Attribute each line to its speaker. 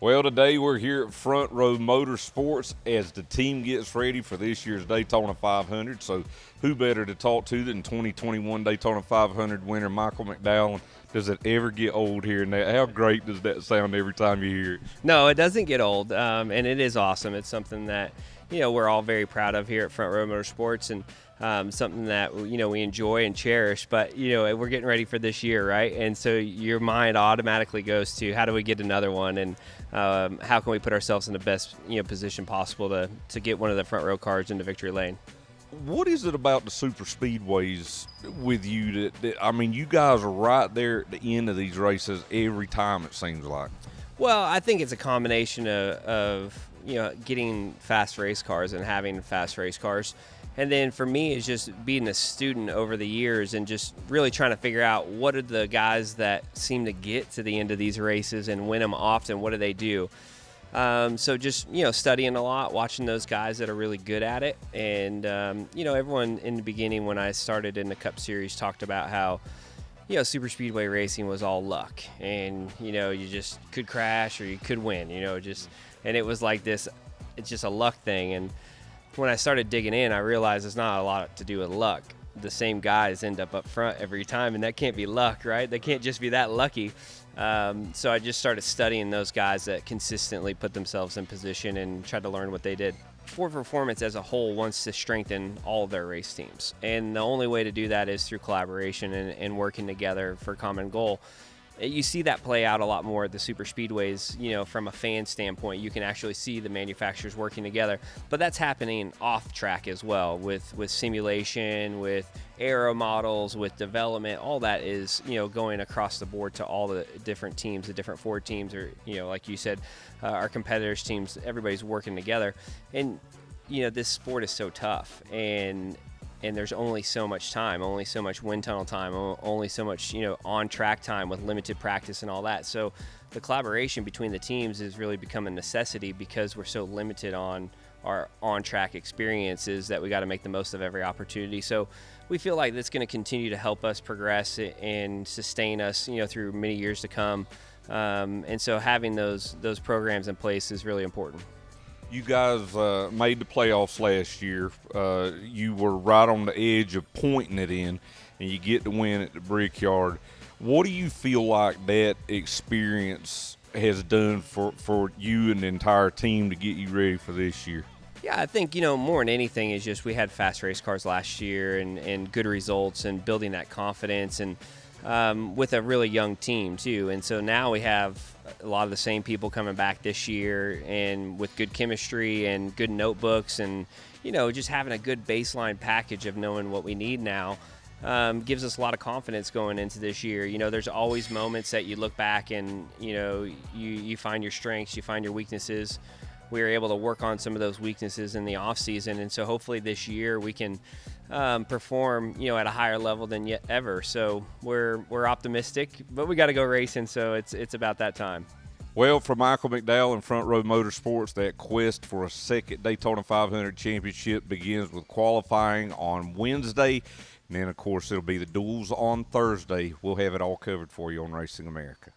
Speaker 1: Well, today we're here at Front Row Motorsports as the team gets ready for this year's Daytona 500. So who better to talk to than 2021 Daytona 500 winner Michael McDowell? Does it ever get old hearing that? How great does that sound every time you hear it?
Speaker 2: No, it doesn't get old, and it is awesome. It's something that we're all very proud of here at Front Row Motorsports, and something that we enjoy and cherish. But we're getting ready for this year, right? And so your mind automatically goes to how do we get another one, and how can we put ourselves in the best position possible to get one of the front row cars into victory lane.
Speaker 1: What is it about the super speedways with you that I mean, you guys are right there at the end of these races every time, it seems like?
Speaker 2: Well, I think it's a combination of getting fast race cars and having fast race cars. And then for me, it's just being a student over the years and just really trying to figure out what are the guys that seem to get to the end of these races and win them often, what do they do? So just, studying a lot, watching those guys that are really good at it. And, everyone in the beginning when I started in the Cup Series talked about how, super speedway racing was all luck. And, you just could crash or you could win, and it was like this, it's just a luck thing. And when I started digging in, I realized it's not a lot to do with luck. The same guys end up front every time, and that can't be luck, right? They can't just be that lucky. So I just started studying those guys that consistently put themselves in position and tried to learn what they did. Ford Performance as a whole wants to strengthen all of their race teams, and the only way to do that is through collaboration and working together for a common goal. You see that play out a lot more at the super speedways, from a fan standpoint. You can actually see the manufacturers working together, but that's happening off track as well with simulation, with aero models, with development. All that is, going across the board to all the different teams, the different Ford teams, or, like you said, our competitors' teams, everybody's working together. And, this sport is so tough, and there's only so much time, only so much wind tunnel time, only so much, on track time with limited practice and all that. So the collaboration between the teams has really become a necessity because we're so limited on our on-track experiences that we got to make the most of every opportunity. So we feel like that's going to continue to help us progress and sustain us, through many years to come. And so having those programs in place is really important.
Speaker 1: You guys made the playoffs last year. You were right on the edge of pointing it in, and you get to win at the Brickyard. What do you feel like that experience has done for you and the entire team to get you ready for this year?
Speaker 2: Yeah, I think, more than anything is just we had fast race cars last year and good results and building that confidence and with a really young team too. And so now we have a lot of the same people coming back this year and with good chemistry and good notebooks and, just having a good baseline package of knowing what we need now gives us a lot of confidence going into this year. There's always moments that you look back and, you find your strengths, you find your weaknesses. We were able to work on some of those weaknesses in the off season. And so hopefully this year we can perform, at a higher level than yet ever. So we're optimistic, but we got to go racing. So it's about that time.
Speaker 1: Well, for Michael McDowell and Front Row Motorsports, that quest for a second Daytona 500 championship begins with qualifying on Wednesday. And then, of course, it'll be the duels on Thursday. We'll have it all covered for you on Racing America.